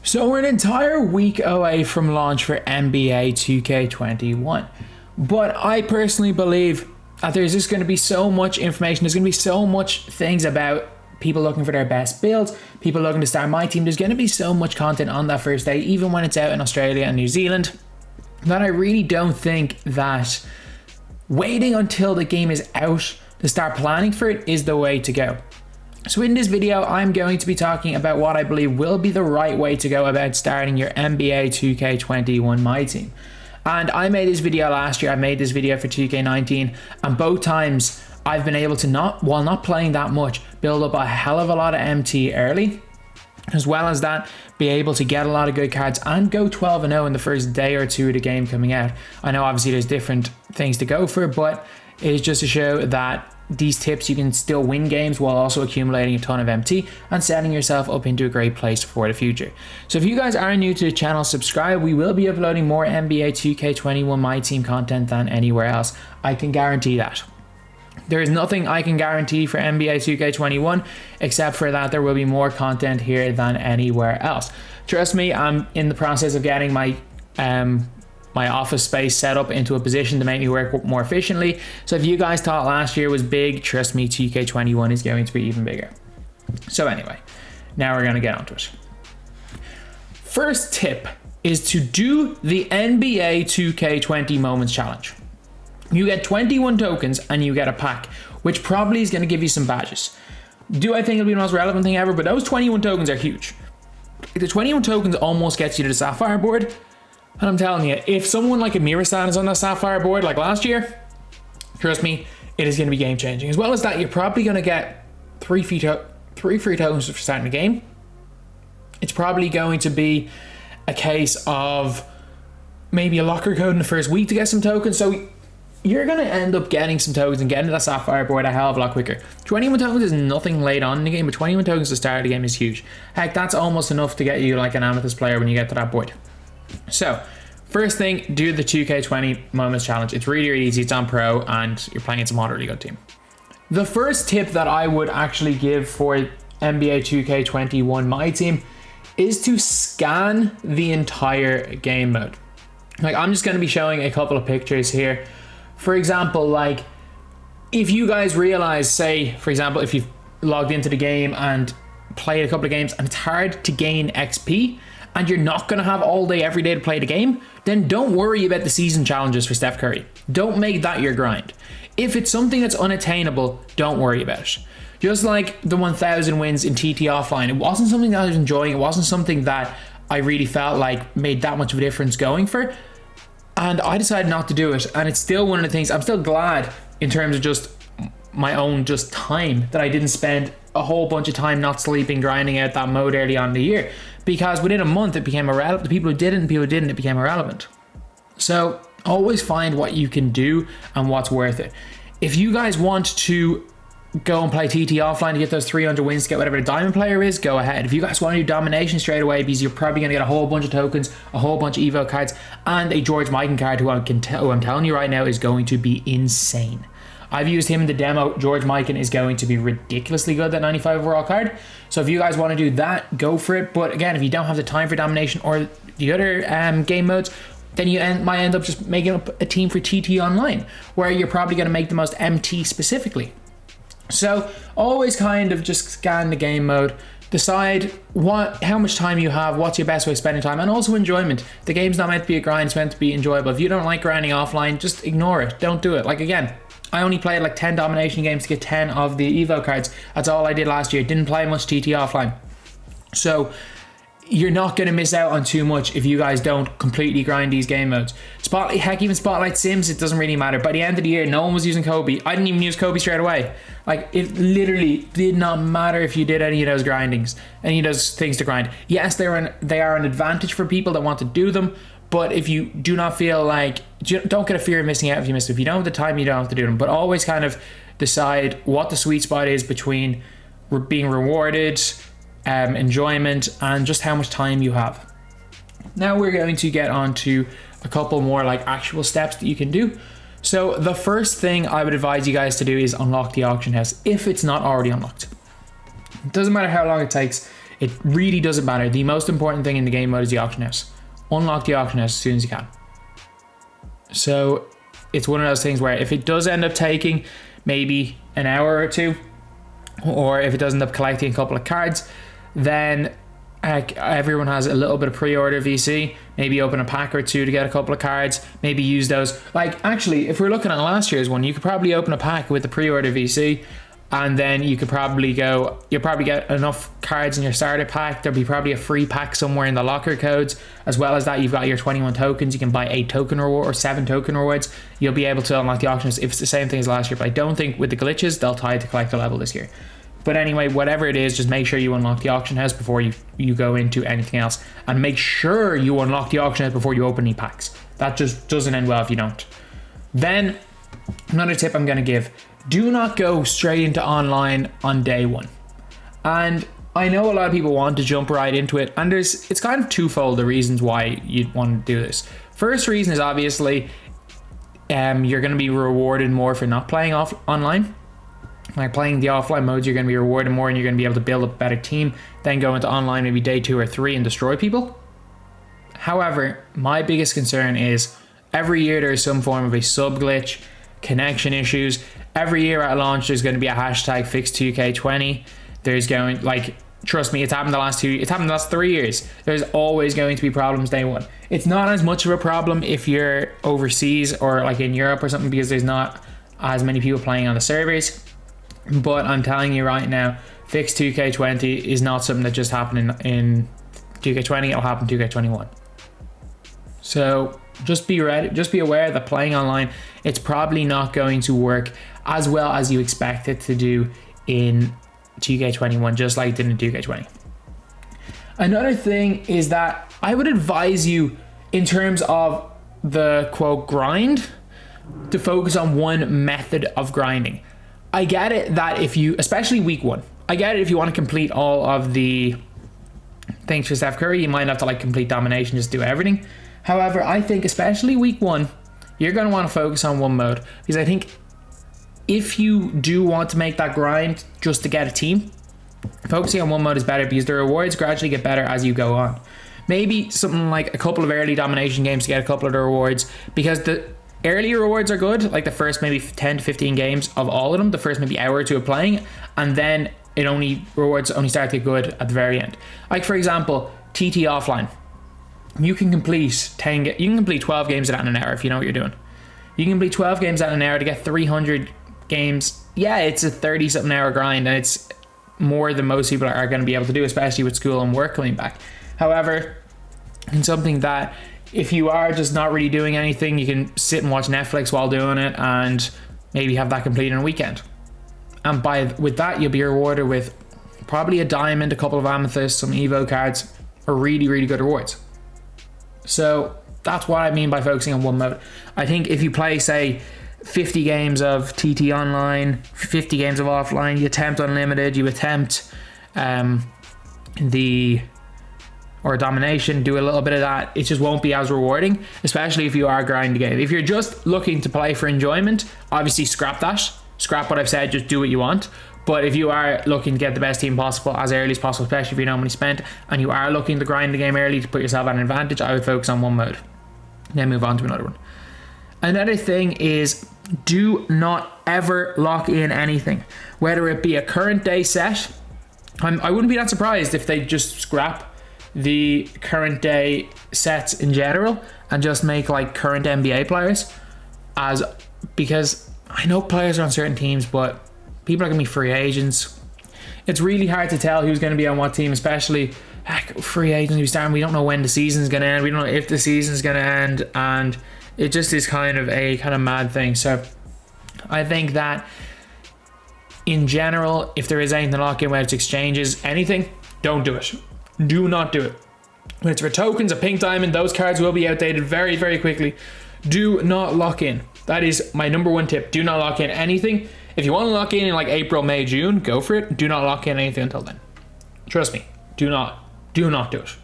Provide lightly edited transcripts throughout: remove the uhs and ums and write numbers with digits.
So we're an entire week away from launch for NBA 2K21. But I personally believe that there's just going to be so much information. There's going to be so much things about people looking for their best builds, people looking to start my team. There's going to be so much content on that first day, even when it's out in Australia and New Zealand, that I really don't think that waiting until the game is out to start planning for it is the way to go. So in this video, I'm going to be talking about what I believe will be the right way to go about starting your NBA 2K21 MyTEAM. And I made this video last year, I made this video for 2K19, and both times I've been able to, while not playing that much, build up a hell of a lot of MT early, as well as that, be able to get a lot of good cards and go 12-0 in the first day or two of the game coming out. I know obviously there's different things to go for, but it's just to show that these tips, you can still win games while also accumulating a ton of MT and setting yourself up into a great place for the future. So if you guys are new to the channel, subscribe. We will be uploading more NBA 2K21 MyTEAM content than anywhere else. I can guarantee that. There is nothing I can guarantee for NBA 2K21 except for that there will be more content here than anywhere else. Trust me, I'm in the process of getting my office space set up into a position to make me work more efficiently. So if you guys thought last year was big, trust me, 2K21 is going to be even bigger. So anyway, now we're going to get onto it. First tip is to do the NBA 2K20 Moments Challenge. You get 21 tokens and you get a pack, which probably is going to give you some badges. Do I think it'll be the most relevant thing ever? But those 21 tokens are huge. The 21 tokens almost gets you to the Sapphire board. And I'm telling you, if someone like a Mirasan is on that Sapphire board like last year, trust me, it is going to be game changing. As well as that, you're probably going to get three free tokens for starting the game. It's probably going to be a case of maybe a locker code in the first week to get some tokens. So you're going to end up getting some tokens and getting to that Sapphire board a hell of a lot quicker. 21 tokens is nothing late on in the game, but 21 tokens to start the game is huge. Heck, that's almost enough to get you like an Amethyst player when you get to that board. So, first thing, do the 2K20 Moments Challenge. It's really, really easy. It's on Pro, and you're playing against a moderately good team. The first tip that I would actually give for NBA 2K21 MyTEAM is to scan the entire game mode. Like, I'm just going to be showing a couple of pictures here. For example, like, if you guys realize, say, for example, if you've logged into the game and played a couple of games and it's hard to gain XP, and you're not going to have all day every day to play the game, then don't worry about the season challenges for Steph Curry. Don't make that your grind. If it's something that's unattainable, don't worry about it. Just like the 1000 wins in TT offline, it wasn't something that I was enjoying. It wasn't something that I really felt like made that much of a difference going for. And I decided not to do it. And it's still one of the things, I'm still glad in terms of just my own just time that I didn't spend a whole bunch of time not sleeping, grinding out that mode early on in the year. Because within a month it became irrelevant. The people who did it and people who didn't, it became irrelevant. So always find what you can do and what's worth it. If you guys want to go and play TT offline to get those 300 wins to get whatever the diamond player is, go ahead. If you guys want to do domination straight away, because you're probably going to get a whole bunch of tokens, a whole bunch of Evo cards, and a George Mikan card who I'm telling you right now is going to be insane. I've used him in the demo. George Mikan is going to be ridiculously good, that 95 overall card. So if you guys want to do that, go for it. But again, if you don't have the time for domination or the other game modes, then you might end up just making up a team for TT online, where you're probably going to make the most MT specifically. So always kind of just scan the game mode, decide how much time you have, what's your best way of spending time, and also enjoyment. The game's not meant to be a grind, it's meant to be enjoyable. If you don't like grinding offline, just ignore it. Don't do it. Like, again, I only played like 10 domination games to get 10 of the Evo cards. That's all I did last year. Didn't play much TT offline. So you're not going to miss out on too much if you guys don't completely grind these game modes. Spotlight, heck, even Spotlight Sims, it doesn't really matter. By the end of the year, no one was using Kobe. I didn't even use Kobe straight away. Like, it literally did not matter if you did any of those grindings, any of those things to grind. Yes, they are an advantage for people that want to do them, but if you do not feel like, don't get a fear of missing out if you miss it. If you don't have the time, you don't have to do them. But always kind of decide what the sweet spot is between being rewarded, enjoyment, and just how much time you have. Now we're going to get on to a couple more like actual steps that you can do. So the first thing I would advise you guys to do is unlock the auction house if it's not already unlocked. It doesn't matter how long it takes. It really doesn't matter. The most important thing in the game mode is the auction house. Unlock the auction house as soon as you can. So it's one of those things where if it does end up taking maybe an hour or two, or if it does end up collecting a couple of cards, then everyone has a little bit of pre-order VC. Maybe open a pack or two to get a couple of cards. Maybe use those. Like, actually, if we're looking at last year's one, you could probably open a pack with the pre-order VC, and then you could probably you'll probably get enough cards in your starter pack. There'll be probably a free pack somewhere in the locker codes. As well as that, you've got your 21 tokens. You can buy 8 token reward or 7 token rewards. You'll be able to unlock the auctions if it's the same thing as last year. But I don't think with the glitches, they'll tie it to collector level this year. But anyway, whatever it is, just make sure you unlock the auction house before you go into anything else. And make sure you unlock the auction house before you open any packs. That just doesn't end well if you don't. Then, another tip I'm going to give. Do not go straight into online on day one. And I know a lot of people want to jump right into it. And it's kind of twofold the reasons why you'd want to do this. First reason is obviously you're going to be rewarded more for not playing online. Like playing the offline modes, you're going to be rewarded more and you're going to be able to build a better team, then go into online maybe day 2 or 3 and destroy people. However, my biggest concern is every year there's some form of a sub glitch, connection issues. Every year at launch there's going to be a hashtag fix 2K20. There's going, like, trust me, it's happened the last 3 years. There's always going to be problems day one. It's not as much of a problem if you're overseas or like in Europe or something, because there's not as many people playing on the servers. But I'm telling you right now, fix 2K20 is not something that just happened in 2K20, it'll happen 2K21. So just be ready, just be aware that playing online, it's probably not going to work as well as you expect it to do in 2K21, just like it did in 2K20. Another thing is that I would advise you, in terms of the quote grind, to focus on one method of grinding. I get it that if you, especially week 1, I get it if you want to complete all of the things for Steph Curry, you might have to like complete domination, just do everything. However, I think especially week 1, you're going to want to focus on one mode, because I think if you do want to make that grind just to get a team, focusing on one mode is better, because the rewards gradually get better as you go on. Maybe something like a couple of early domination games to get a couple of the rewards, because the early rewards are good, like the first maybe 10 to 15 games of all of them, the first maybe hour or two of playing, and then rewards only start to get good at the very end. Like for example, TT offline. You can complete 12 games at an hour if you know what you're doing. You can complete 12 games at an hour to get 300 games. Yeah, it's a 30 something hour grind, and it's more than most people are going to be able to do, especially with school and work coming back. However, in something that if you are just not really doing anything, you can sit and watch Netflix while doing it and maybe have that completed in a weekend. And with that, you'll be rewarded with probably a diamond, a couple of amethysts, some Evo cards, or really, really good rewards. So that's what I mean by focusing on one mode. I think if you play, say, 50 games of TT online, 50 games of offline, you attempt unlimited, you attempt or domination, do a little bit of that, it just won't be as rewarding, especially if you are grinding the game. If you're just looking to play for enjoyment, obviously scrap that. Scrap what I've said, just do what you want. But if you are looking to get the best team possible as early as possible, especially if you know money spent, and you are looking to grind the game early to put yourself at an advantage, I would focus on one mode. Then move on to another one. Another thing is, do not ever lock in anything. Whether it be a current day set, I wouldn't be that surprised if they just scrap the current day sets in general and just make like current NBA players, because I know players are on certain teams, but people are going to be free agents. It's really hard to tell who's going to be on what team, especially free agents. We don't know when the season's going to end. We don't know if the season's going to end, and it just is kind of mad thing. So I think that in general, if there is anything to lock in, whether it's exchanges, anything, don't do it. Do not do it. When it's for tokens, a pink diamond, those cards will be outdated very, very quickly. Do not lock in. That is my number one tip. Do not lock in anything. If you want to lock in like April, May, June, go for it. Do not lock in anything until then. Trust me. Do not do it.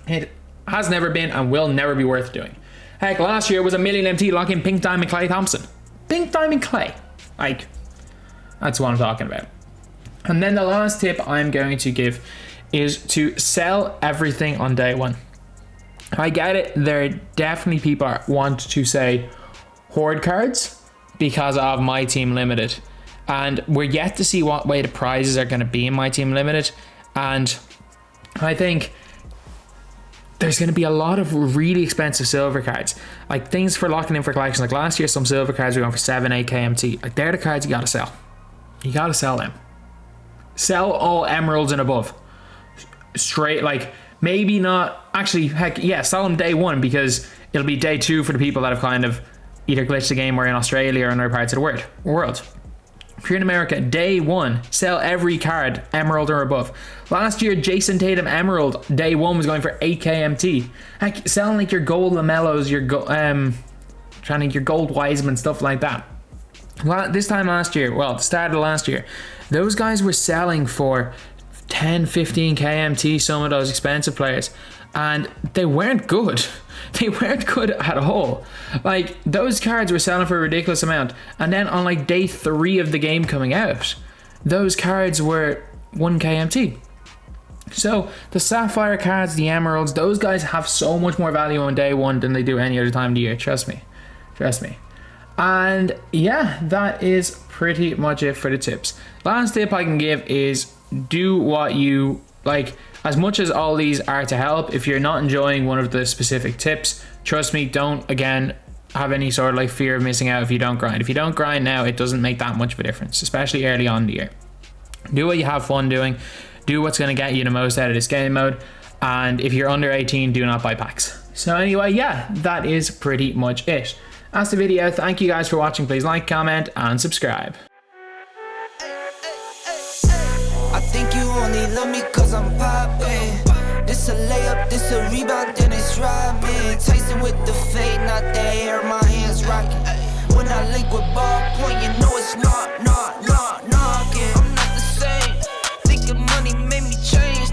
It has never been and will never be worth doing. Heck, last year was a million MT lock in pink diamond Klay Thompson. Pink diamond Klay. Like, that's what I'm talking about. And then the last tip I'm going to give is to sell everything on day one. I get it. There are definitely people want to say horde cards because of MyTEAM Limited. And we're yet to see what way the prizes are going to be in MyTEAM Limited. And I think there's going to be a lot of really expensive silver cards. Like things for locking in for collections. Like last year, some silver cards were going for 7, 8 KMT. Like they're the cards you got to sell. You got to sell them. Sell all emeralds and above. Straight, like maybe not. Actually, heck, yeah, sell them day one because it'll be day two for the people that have kind of either glitched the game or in Australia or in other parts of the world. If you're in America, day one, sell every card, emerald or above. Last year, Jason Tatum Emerald, day one was going for 8 KMT. Heck, selling like your gold Lamellos, your gold Wiseman, stuff like that. This time last year, well, the start of last year, those guys were selling for 10, 15 KMT, some of those expensive players, and they weren't good. They weren't good at all. Like those cards were selling for a ridiculous amount, and then on like day 3 of the game coming out, those cards were 1 KMT. So the sapphire cards, the emeralds, those guys have so much more value on day one than they do any other time of the year. Trust me. And yeah, that is pretty much it for the tips. Last tip I can give is do what you like. As much as all these are to help, if you're not enjoying one of the specific tips, trust me, don't again have any sort of like fear of missing out if you don't grind. If you don't grind now, it doesn't make that much of a difference, especially early on in the year. Do what you have fun doing. Do what's going to get you the most out of this game mode. And if you're under 18, do not buy packs. So anyway, yeah, that is pretty much it. That's the video. Thank you guys for watching. Please like, comment, and subscribe. I think you only love me cause I'm poppin'. This a layup, this a rebound, then it's robbing. Tyson with the